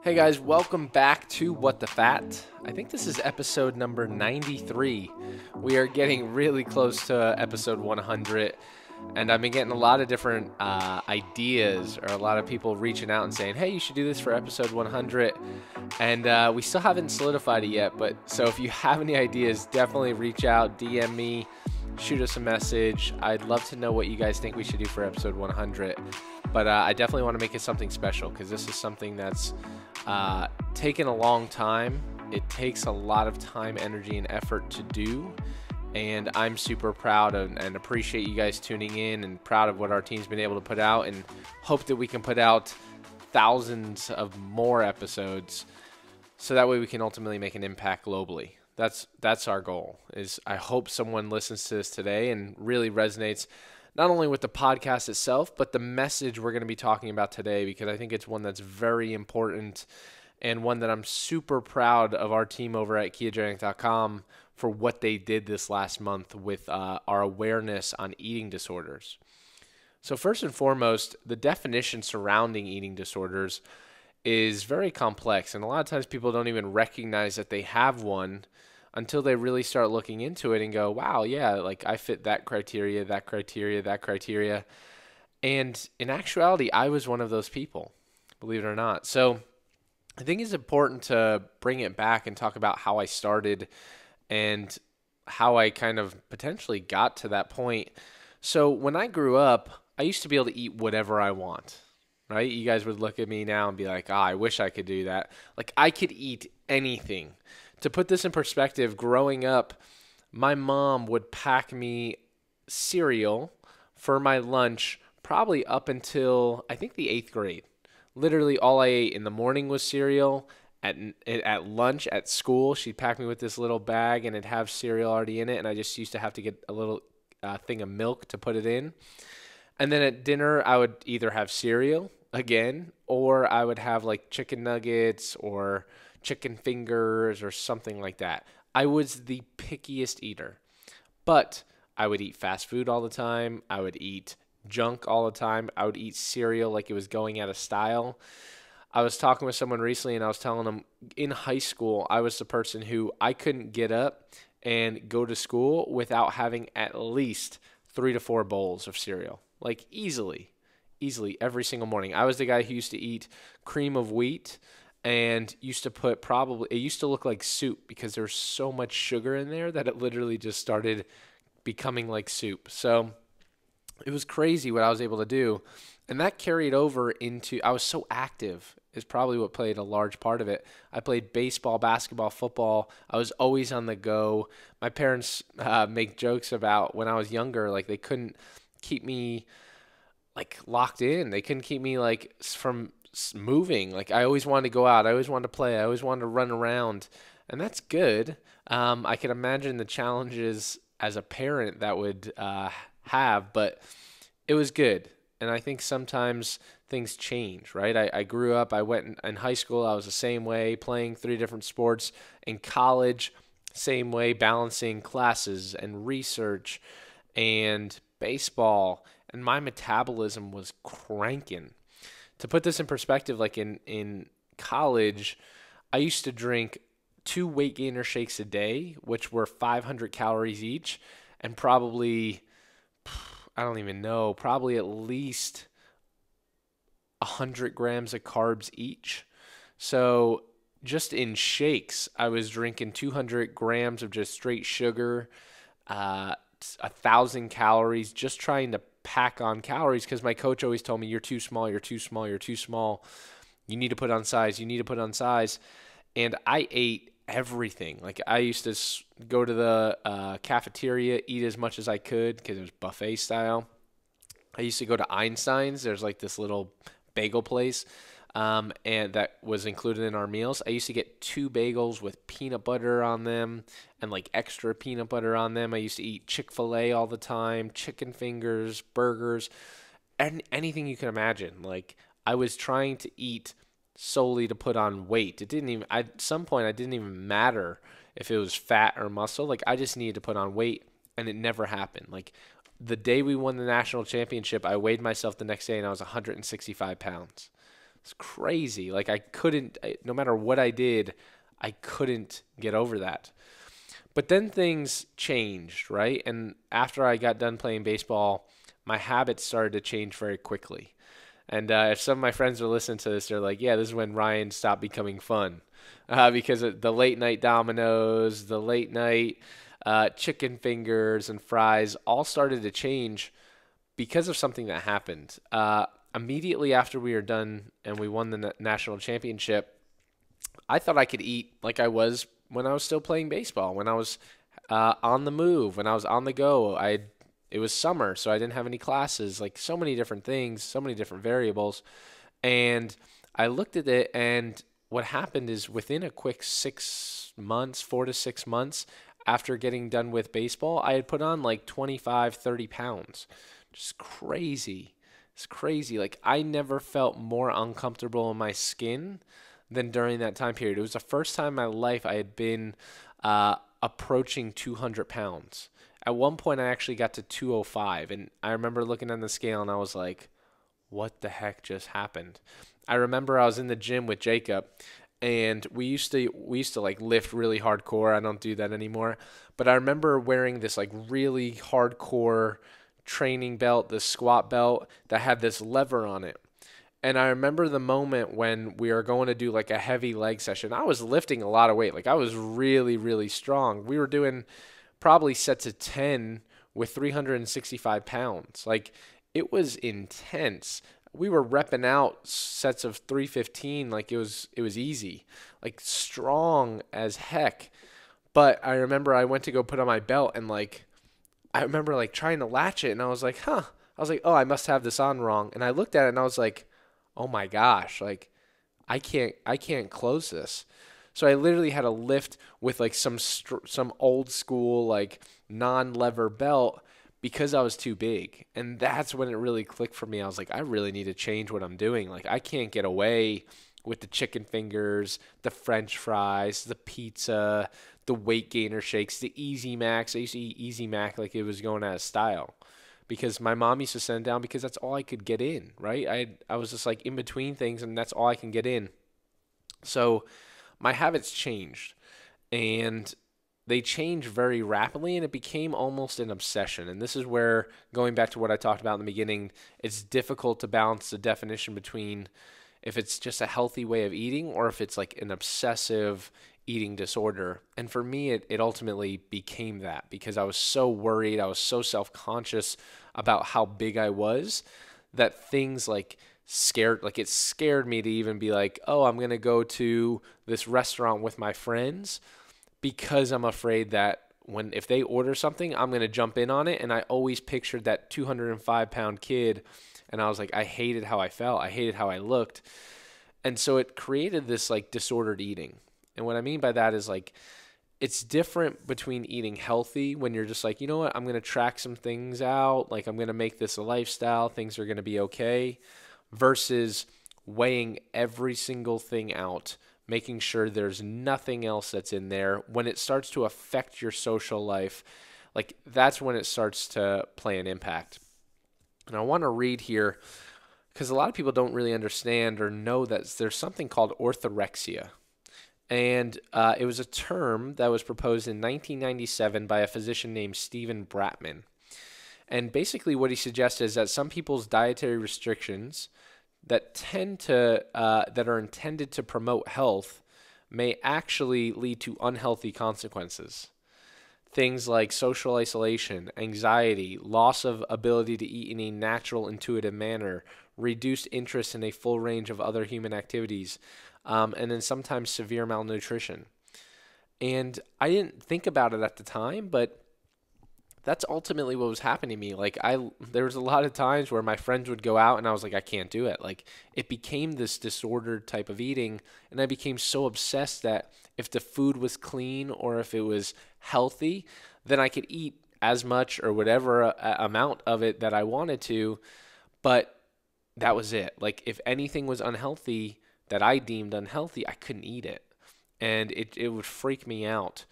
Hey guys, welcome back to What the Fat. I think this is episode number 93. We are getting really close to episode 100, and I've been getting a lot of different ideas, or a lot of people reaching out and saying, hey, you should do this for episode 100, and we still haven't solidified it yet, but so if you have any ideas, definitely reach out, DM me, shoot us a message. I'd love to know what you guys think we should do for episode 100. But I definitely want to make it something special because this is something that's taken a long time. It takes a lot of time, energy, and effort to do. And I'm super proud and appreciate you guys tuning in and proud of what our team's been able to put out and hope that we can put out thousands of more episodes so that way we can ultimately make an impact globally. That's our goal. Is I hope someone listens to this today and really resonates not only with the podcast itself, but the message we're going to be talking about today, because I think it's one that's very important and one that I'm super proud of our team over at ketogenic.com for what they did this last month with our awareness on eating disorders. So first and foremost, the definition surrounding eating disorders is very complex, and a lot of times people don't even recognize that they have one until they really start looking into it and go, wow, yeah, like I fit that criteria, that criteria, that criteria. And in actuality, I was one of those people, believe it or not. So I think it's important to bring it back and talk about how I started and how I kind of potentially got to that point. So when I grew up, I used to be able to eat whatever I want, right? You guys would look at me now and be like, I wish I could do that. Like I could eat anything. To put this in perspective, growing up, my mom would pack me cereal for my lunch probably up until, I think, the 8th grade. Literally all I ate in the morning was cereal. At lunch, at school, she'd pack me with this little bag and it'd have cereal already in it, and I just used to have to get a little thing of milk to put it in. And then at dinner, I would either have cereal again, or I would have like chicken nuggets or chicken fingers or something like that. I was the pickiest eater, but I would eat fast food all the time. I would eat junk all the time. I would eat cereal like it was going out of style. I was talking with someone recently and I was telling them in high school, I was the person who I couldn't get up and go to school without having at least 3 to 4 bowls of cereal, like easily every single morning. I was the guy who used to eat cream of wheat and used to put it used to look like soup because there's so much sugar in there that it literally just started becoming like soup. So it was crazy what I was able to do. And that carried over into, I was so active is probably what played a large part of it. I played baseball, basketball, football. I was always on the go. My parents make jokes about when I was younger, like they couldn't keep me like locked in. They couldn't keep me like from moving. Like I always wanted to go out. I always wanted to play. I always wanted to run around, and that's good. I can imagine the challenges as a parent that would have, but it was good. And I think sometimes things change, right? I grew up, I went in high school, I was the same way, playing 3 different sports. In college, same way, balancing classes and research and baseball, and my metabolism was cranking. To put this in perspective, like in college, I used to drink 2 weight gainer shakes a day, which were 500 calories each, and probably, I don't even know, probably at least 100 grams of carbs each. So just in shakes, I was drinking 200 grams of just straight sugar, 1,000 calories, just trying to pack on calories because my coach always told me, you're too small, you're too small, you're too small. You need to put on size, you need to put on size. And I ate everything. Like I used to go to the cafeteria, eat as much as I could because it was buffet style. I used to go to Einstein's. There's like this little bagel place, and that was included in our meals. I used to get 2 bagels with peanut butter on them and like extra peanut butter on them. I used to eat Chick-fil-A all the time, chicken fingers, burgers, and anything you can imagine. Like I was trying to eat solely to put on weight. It didn't even, at some point, it didn't even matter if it was fat or muscle. Like I just needed to put on weight, and it never happened. Like the day we won the national championship, I weighed myself the next day and I was 165 pounds. It's crazy. Like no matter what I did, I couldn't get over that. But then things changed, right? And after I got done playing baseball, my habits started to change very quickly. And if some of my friends are listening to this, they're like, yeah, this is when Ryan stopped becoming fun. Because of the late night Domino's, the late night chicken fingers and fries all started to change because of something that happened. Immediately after we were done and we won the national championship, I thought I could eat like I was when I was still playing baseball, when I was on the move, when I was on the go. It was summer, so I didn't have any classes, like so many different things, so many different variables. And I looked at it, and what happened is within a quick 6 months, 4 to 6 months after getting done with baseball, I had put on like 25, 30 pounds. Just crazy. It's crazy. Like I never felt more uncomfortable in my skin than during that time period. It was the first time in my life I had been approaching 200 pounds. At one point, I actually got to 205, and I remember looking on the scale, and I was like, what the heck just happened? I remember I was in the gym with Jacob, and we used to like lift really hardcore. I don't do that anymore, but I remember wearing this like really hardcore training belt, this squat belt that had this lever on it. And I remember the moment when we were going to do like a heavy leg session. I was lifting a lot of weight. Like I was really, really strong. We were doing probably sets of 10 with 365 pounds. Like it was intense. We were repping out sets of 315 like it was easy. Like strong as heck. But I remember I went to go put on my belt, and like I remember like trying to latch it, and I was like, I was like, oh, I must have this on wrong. And I looked at it and I was like, oh my gosh, like I can't close this. So I literally had to lift with like some old school like non-lever belt because I was too big. And that's when it really clicked for me. I was like, I really need to change what I'm doing. Like I can't get away with the chicken fingers, the French fries, the pizza, the weight gainer shakes, the Easy Macs. I used to eat Easy Mac like it was going out of style, because my mom used to send it down because that's all I could get in, right? I was just like in between things, and that's all I can get in. So my habits changed, and they changed very rapidly, and it became almost an obsession. And this is where, going back to what I talked about in the beginning, it's difficult to balance the definition between if it's just a healthy way of eating or if it's like an obsessive eating disorder. And for me, it ultimately became that because I was so worried, I was so self-conscious about how big I was, that things like it scared me to even be like, oh, I'm going to go to this restaurant with my friends, because I'm afraid that if they order something, I'm going to jump in on it. And I always pictured that 205-pound kid, and I was like, I hated how I felt. I hated how I looked. And so it created this like disordered eating. And what I mean by that is like, it's different between eating healthy when you're just like, you know what, I'm going to track some things out. Like I'm going to make this a lifestyle. Things are going to be okay. Versus weighing every single thing out, making sure there's nothing else that's in there. When it starts to affect your social life, like that's when it starts to play an impact. And I want to read here because a lot of people don't really understand or know that there's something called orthorexia. And it was a term that was proposed in 1997 by a physician named Stephen Bratman. And basically what he suggested is that some people's dietary restrictions that are intended to promote health may actually lead to unhealthy consequences. Things like social isolation, anxiety, loss of ability to eat in a natural, intuitive manner, reduced interest in a full range of other human activities, and then sometimes severe malnutrition. And I didn't think about it at the time, but that's ultimately what was happening to me. Like there was a lot of times where my friends would go out and I was like, I can't do it. Like it became this disordered type of eating, and I became so obsessed that if the food was clean or if it was healthy, then I could eat as much or whatever amount of it that I wanted to, but that was it. Like if anything was unhealthy that I deemed unhealthy, I couldn't eat it, and it would freak me out.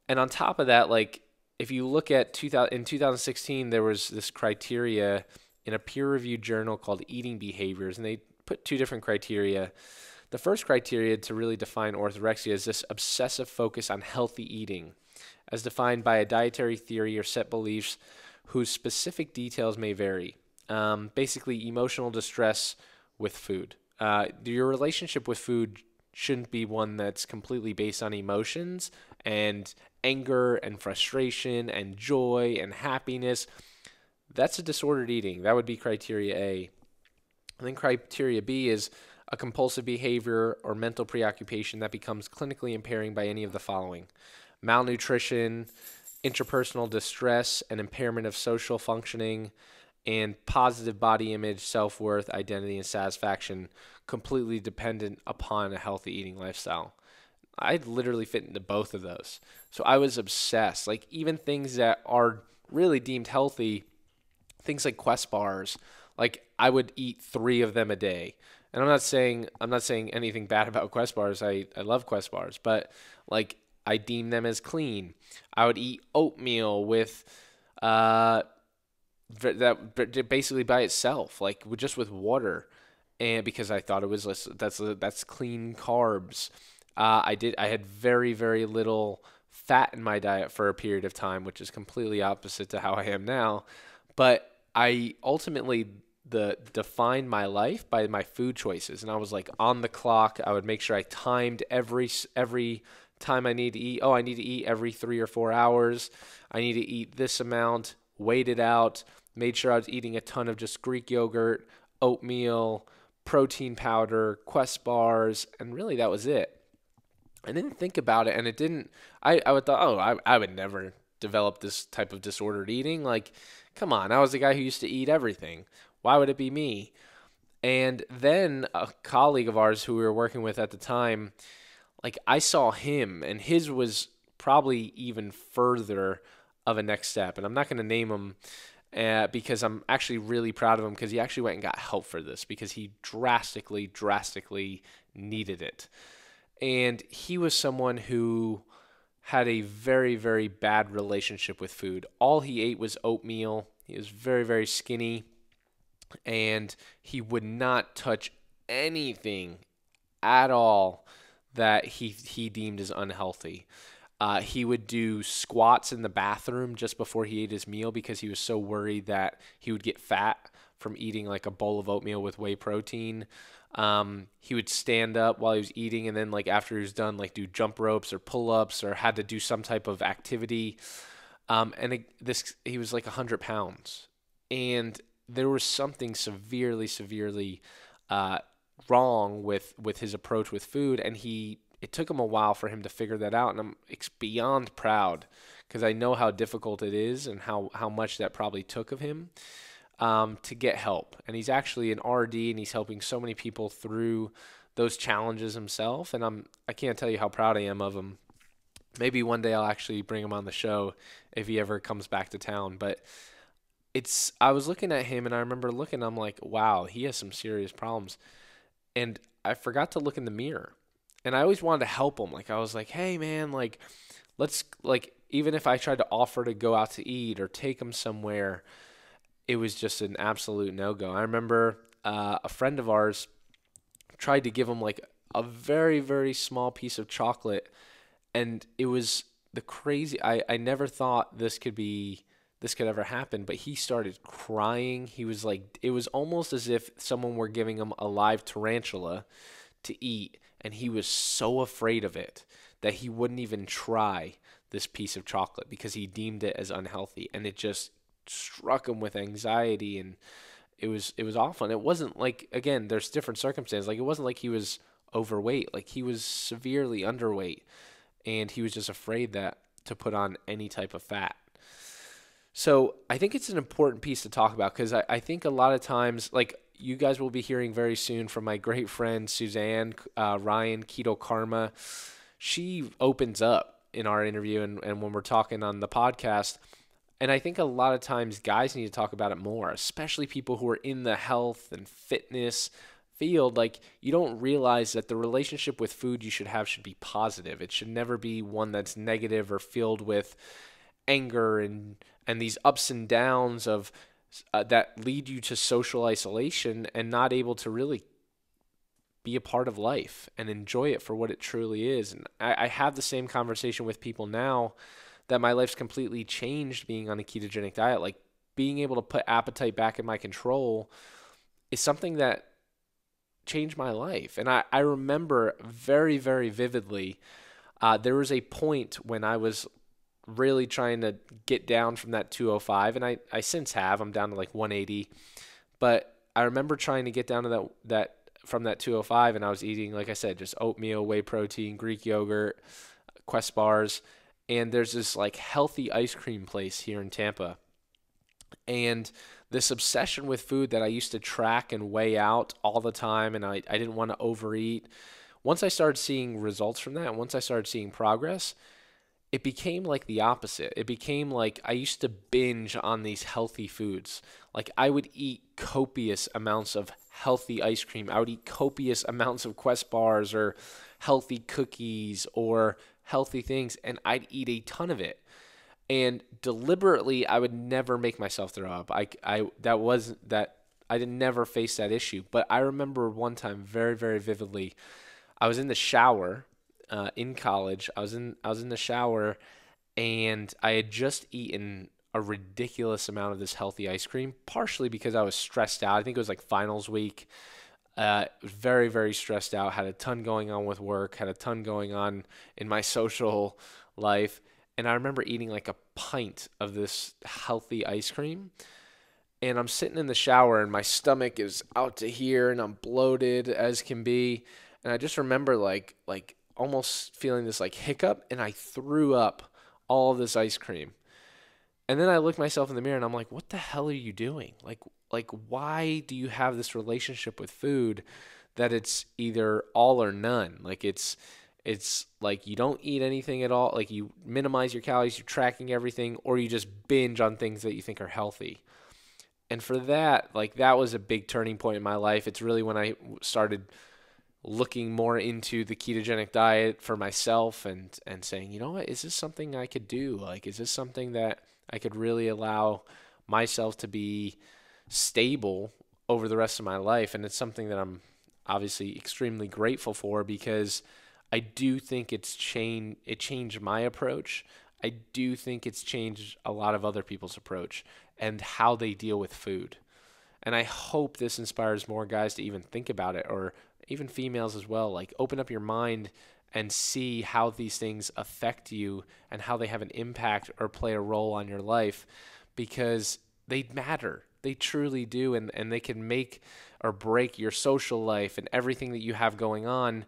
And on top of that, like if you look at in 2016, there was this criteria in a peer-reviewed journal called Eating Behaviors, and they put two different criteria. The first criteria to really define orthorexia is this obsessive focus on healthy eating, as defined by a dietary theory or set beliefs whose specific details may vary. Basically, emotional distress with food. Your relationship with food shouldn't be one that's completely based on emotions and anger and frustration and joy and happiness. That's a disordered eating. That would be criteria A. And then criteria B is a compulsive behavior or mental preoccupation that becomes clinically impairing by any of the following: malnutrition, interpersonal distress, and impairment of social functioning, and positive body image, self-worth, identity, and satisfaction, completely dependent upon a healthy eating lifestyle. I literally fit into both of those. So I was obsessed. Like, even things that are really deemed healthy, things like Quest bars, like I would eat 3 of them a day. And I'm not saying anything bad about Quest bars. I love Quest bars, but like I deem them as clean. I would eat oatmeal with that basically by itself, like just with water, and because I thought it was that's clean carbs. I had very, very little fat in my diet for a period of time, which is completely opposite to how I am now. But I ultimately defined my life by my food choices, and I was like on the clock. I would make sure I timed every time I need to eat. Oh, I need to eat every 3 or 4 hours. I need to eat this amount. Weighed it out. Made sure I was eating a ton of just Greek yogurt, oatmeal, protein powder, Quest bars, and really that was it. I didn't think about it, and it didn't. I would thought, oh, I would never develop this type of disordered eating. Like, come on, I was the guy who used to eat everything. Why would it be me? And then a colleague of ours who we were working with at the time, like I saw him, and his was probably even further of a next step. And I'm not going to name him because I'm actually really proud of him, because he actually went and got help for this because he drastically needed it. And he was someone who had a very, very bad relationship with food. All he ate was oatmeal. He was very, very skinny, and he would not touch anything at all that he deemed as unhealthy. He would do squats in the bathroom just before he ate his meal because he was so worried that he would get fat from eating like a bowl of oatmeal with whey protein. He would stand up while he was eating, and then like after he was done, like do jump ropes or pull-ups, or had to do some type of activity. He was like 100 pounds, and there was something severely wrong with his approach with food, and it took him a while for him to figure that out, and I'm beyond proud because I know how difficult it is and how much that probably took of him to get help. And he's actually an RD, and he's helping so many people through those challenges himself, and I can't tell you how proud I am of him. Maybe one day I'll actually bring him on the show if he ever comes back to town. But I was looking at him, and I remember looking, I'm like, wow, he has some serious problems. And I forgot to look in the mirror. And I always wanted to help him. Like, I was like, hey, man, like, let's, like, even if I tried to offer to go out to eat or take him somewhere, it was just an absolute no-go. I remember a friend of ours tried to give him, like, a very, very small piece of chocolate, and it was the crazy, I never thought this could ever happen, but he started crying. He was like, it was almost as if someone were giving him a live tarantula to eat, and he was so afraid of it that he wouldn't even try this piece of chocolate because he deemed it as unhealthy, and it just struck him with anxiety, and it was awful. And it wasn't like, again, there's different circumstances. Like, it wasn't like he was overweight. Like, he was severely underweight, and he was just afraid to put on any type of fat. So I think it's an important piece to talk about, because I think a lot of times, like, you guys will be hearing very soon from my great friend Suzanne Ryan, Keto Karma. She opens up in our interview and when we're talking on the podcast. And I think a lot of times guys need to talk about it more, especially people who are in the health and fitness field. Like, you don't realize that the relationship with food you should have should be positive. It should never be one that's negative or filled with anger and these ups and downs of that lead you to social isolation and not able to really be a part of life and enjoy it for what it truly is. And I have the same conversation with people now that my life's completely changed being on a ketogenic diet. Like being able to put appetite back in my control is something that changed my life. And I remember very, very vividly, there was a point when I was really trying to get down from that 205, and I since have. I'm down to like 180. But I remember trying to get down to that from that 205, and I was eating, like I said, just oatmeal, whey protein, Greek yogurt, Quest bars, and there's this like healthy ice cream place here in Tampa. And this obsession with food that I used to track and weigh out all the time, and I didn't want to overeat. Once I started seeing results from that, and once I started seeing progress, it became like the opposite. It became like I used to binge on these healthy foods. Like I would eat copious amounts of healthy ice cream. I would eat copious amounts of Quest bars or healthy cookies or healthy things, and I'd eat a ton of it. And deliberately, I would never make myself throw up. I did never face that issue. But I remember one time very, very vividly. I was in the shower in college. I was in the shower, and I had just eaten a ridiculous amount of this healthy ice cream, partially because I was stressed out. I think it was like finals week. Very, very stressed out. Had a ton going on with work. Had a ton going on in my social life. And I remember eating like a pint of this healthy ice cream. And I'm sitting in the shower and my stomach is out to here and I'm bloated as can be. And I just remember like almost feeling this like hiccup, and I threw up all of this ice cream. And then I looked myself in the mirror and I'm like, what the hell are you doing? Like why do you have this relationship with food that it's either all or none? Like it's like you don't eat anything at all, like you minimize your calories, you're tracking everything, or you just binge on things that you think are healthy. And for that, like that was a big turning point in my life. It's really when I started looking more into the ketogenic diet for myself and saying, you know what, is this something I could do? Like, is this something that I could really allow myself to be stable over the rest of my life? And it's something that I'm obviously extremely grateful for, because I do think it changed my approach. I do think it's changed a lot of other people's approach and how they deal with food. And I hope this inspires more guys to even think about it, or even females as well. Like open up your mind and see how these things affect you and how they have an impact or play a role on your life, because they matter. They truly do. And they can make or break your social life and everything that you have going on.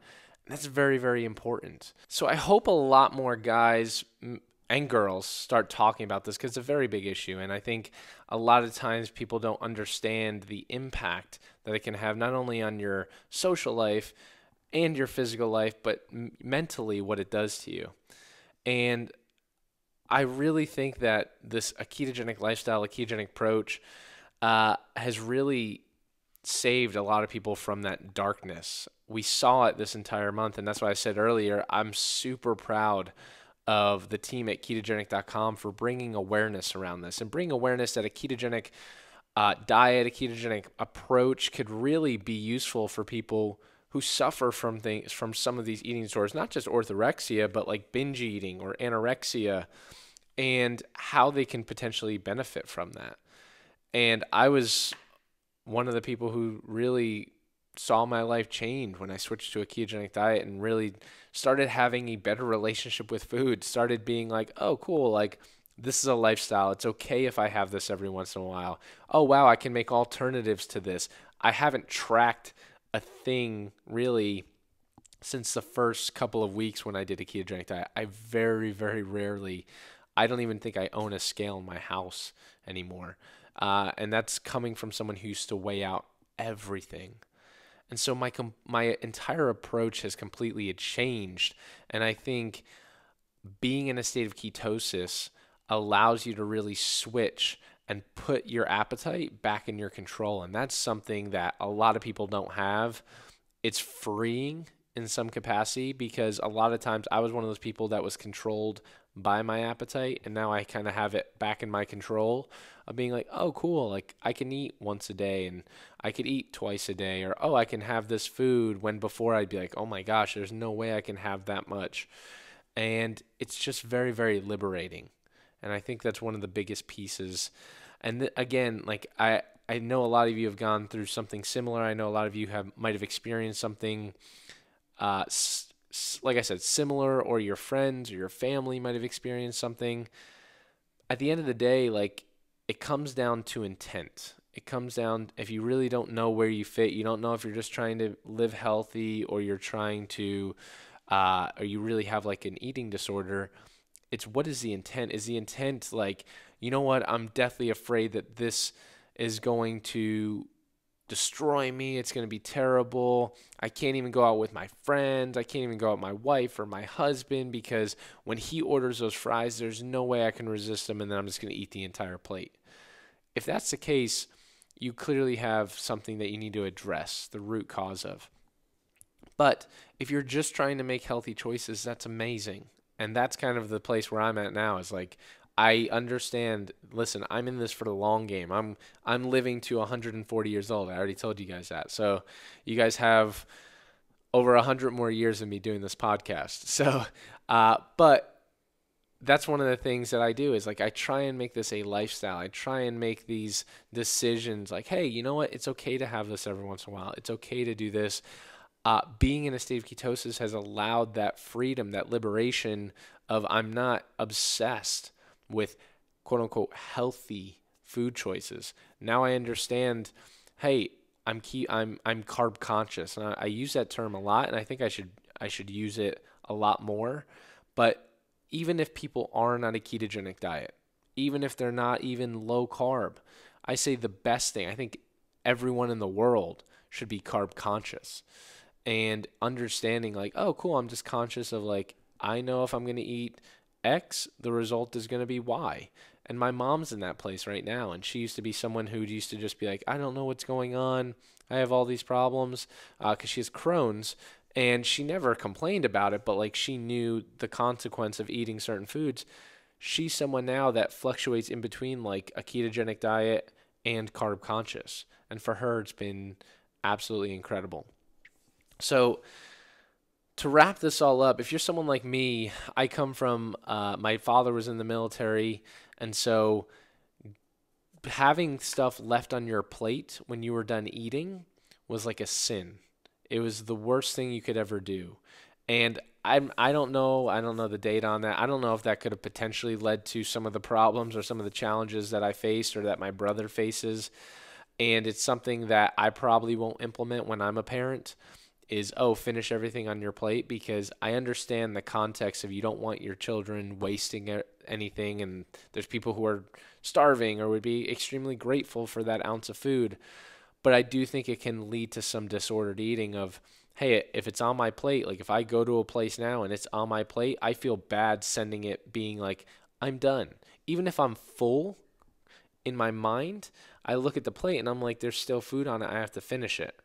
That's very, very important. So I hope a lot more guys and girls start talking about this, because it's a very big issue. And I think a lot of times people don't understand the impact that it can have not only on your social life and your physical life, but mentally what it does to you. And I really think that a ketogenic lifestyle, a ketogenic approach has really saved a lot of people from that darkness. We saw it this entire month, and that's why I said earlier, I'm super proud of the team at ketogenic.com for bringing awareness around this, and bring awareness that a ketogenic diet, a ketogenic approach could really be useful for people who suffer from some of these eating disorders, not just orthorexia, but like binge eating or anorexia, and how they can potentially benefit from that. And I was one of the people who really saw my life change when I switched to a ketogenic diet and really started having a better relationship with food, started being like, oh, cool, like this is a lifestyle. It's okay if I have this every once in a while. Oh, wow, I can make alternatives to this. I haven't tracked a thing really since the first couple of weeks when I did a ketogenic diet. I very, very rarely, I don't even think I own a scale in my house anymore. And that's coming from someone who used to weigh out everything. And so my entire approach has completely changed. And I think being in a state of ketosis allows you to really switch and put your appetite back in your control. And that's something that a lot of people don't have. It's freeing in some capacity, because a lot of times I was one of those people that was controlled by my appetite, and now I kind of have it back in my control of being like, oh, cool, like I can eat once a day and I could eat twice a day, or oh, I can have this food, when before I'd be like, oh my gosh, there's no way I can have that much. And it's just very, very liberating. And I think that's one of the biggest pieces. And again, like I know a lot of you have gone through something similar. I know a lot of you might have experienced something, like I said, similar, or your friends or your family might have experienced something. At the end of the day, like, it comes down to intent. It comes down, if you really don't know where you fit, you don't know if you're just trying to live healthy, or you're trying to, or you really have like an eating disorder. It's, what is the intent? Is the intent like, you know what, I'm deathly afraid that this is going to destroy me. It's going to be terrible. I can't even go out with my friends. I can't even go out with my wife or my husband, because when he orders those fries, there's no way I can resist them, and then I'm just going to eat the entire plate. If that's the case, you clearly have something that you need to address the root cause of. But if you're just trying to make healthy choices, that's amazing. And that's kind of the place where I'm at now, is like, I understand, listen, I'm in this for the long game. I'm living to 140 years old. I already told you guys that. So you guys have over 100 more years of me doing this podcast. So, but that's one of the things that I do, is like, I try and make this a lifestyle. I try and make these decisions like, hey, you know what? It's okay to have this every once in a while. It's okay to do this. Being in a state of ketosis has allowed that freedom, that liberation of, I'm not obsessed with quote unquote healthy food choices. Now I understand, hey, I'm carb conscious, and I use that term a lot, and I think I should use it a lot more. But even if people aren't on a ketogenic diet, even if they're not even low carb, I say the best thing, I think everyone in the world should be carb conscious. And understanding like, oh, cool, I'm just conscious of like, I know if I'm going to eat X, the result is going to be Y. And my mom's in that place right now. And she used to be someone who used to just be like, I don't know what's going on. I have all these problems, because she has Crohn's. And she never complained about it, but like, she knew the consequence of eating certain foods. She's someone now that fluctuates in between like a ketogenic diet and carb conscious. And for her, it's been absolutely incredible. So to wrap this all up, if you're someone like me, I come from, my father was in the military, and so having stuff left on your plate when you were done eating was like a sin. It was the worst thing you could ever do. And I don't know the data on that. I don't know if that could have potentially led to some of the problems or some of the challenges that I faced or that my brother faces. And it's something that I probably won't implement when I'm a parent, is, oh, finish everything on your plate, because I understand the context of, you don't want your children wasting anything, and there's people who are starving or would be extremely grateful for that ounce of food. But I do think it can lead to some disordered eating of, hey, if it's on my plate, like if I go to a place now and it's on my plate, I feel bad sending it, being like, I'm done. Even if I'm full in my mind, I look at the plate and I'm like, there's still food on it. I have to finish it.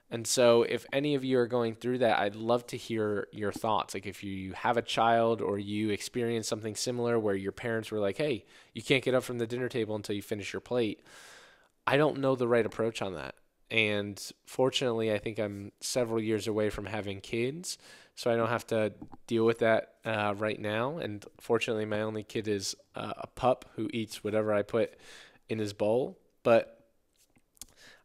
And so if any of you are going through that, I'd love to hear your thoughts. Like if you have a child or you experience something similar where your parents were like, hey, you can't get up from the dinner table until you finish your plate. I don't know the right approach on that. And fortunately, I think I'm several years away from having kids, so I don't have to deal with that right now. And fortunately, my only kid is a pup who eats whatever I put in his bowl. But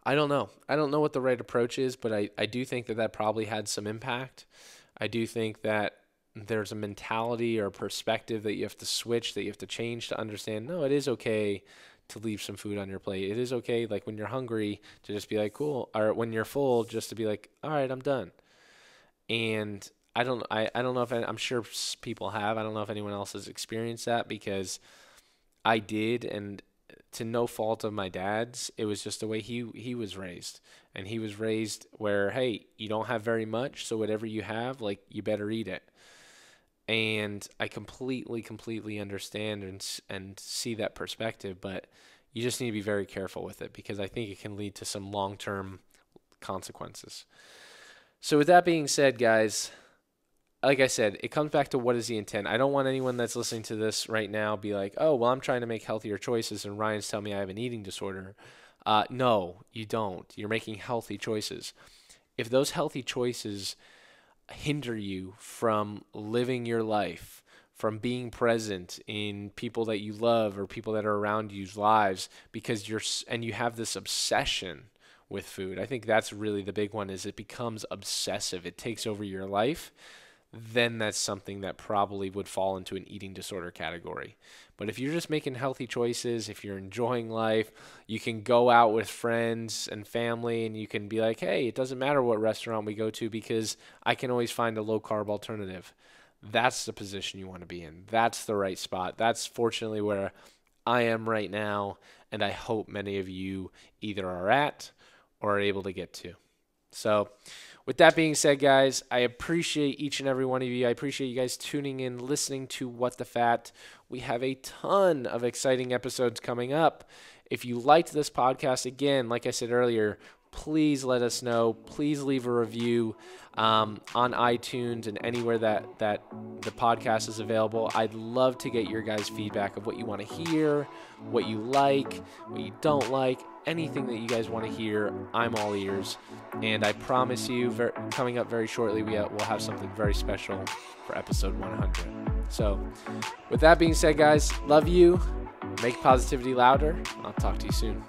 I don't know. I don't know what the right approach is, but I do think that probably had some impact. I do think that there's a mentality or a perspective that you have to switch, that you have to change to understand, no, it is okay to leave some food on your plate. It is okay, like when you're hungry, to just be like, cool, or when you're full, just to be like, all right, I'm done. And I don't know if I'm sure people have. I don't know if anyone else has experienced that, because I did, and to no fault of my dad's, it was just the way he was raised. And he was raised where, hey, you don't have very much, so whatever you have, like, you better eat it. And I completely understand and see that perspective, but you just need to be very careful with it, because I think it can lead to some long-term consequences. So with that being said, guys, like I said, it comes back to what is the intent. I don't want anyone that's listening to this right now be like, oh, well, I'm trying to make healthier choices and Ryan's telling me I have an eating disorder. No, you don't. You're making healthy choices. If those healthy choices hinder you from living your life, from being present in people that you love or people that are around you's lives, because you have this obsession with food. I think that's really the big one, is it becomes obsessive. It takes over your life. Then that's something that probably would fall into an eating disorder category. But if you're just making healthy choices, if you're enjoying life, you can go out with friends and family and you can be like, hey, it doesn't matter what restaurant we go to because I can always find a low-carb alternative. That's the position you want to be in. That's the right spot. That's fortunately where I am right now, and I hope many of you either are at or are able to get to. So with that being said, guys, I appreciate each and every one of you. I appreciate you guys tuning in, listening to What the Fat. We have a ton of exciting episodes coming up. If you liked this podcast, again, like I said earlier, please let us know. Please leave a review on iTunes and anywhere that the podcast is available. I'd love to get your guys' feedback of what you want to hear, what you like, what you don't like, anything that you guys want to hear. I'm all ears. And I promise you, coming up very shortly, we'll have something very special for episode 100. So with that being said, guys, love you. Make positivity louder. I'll talk to you soon.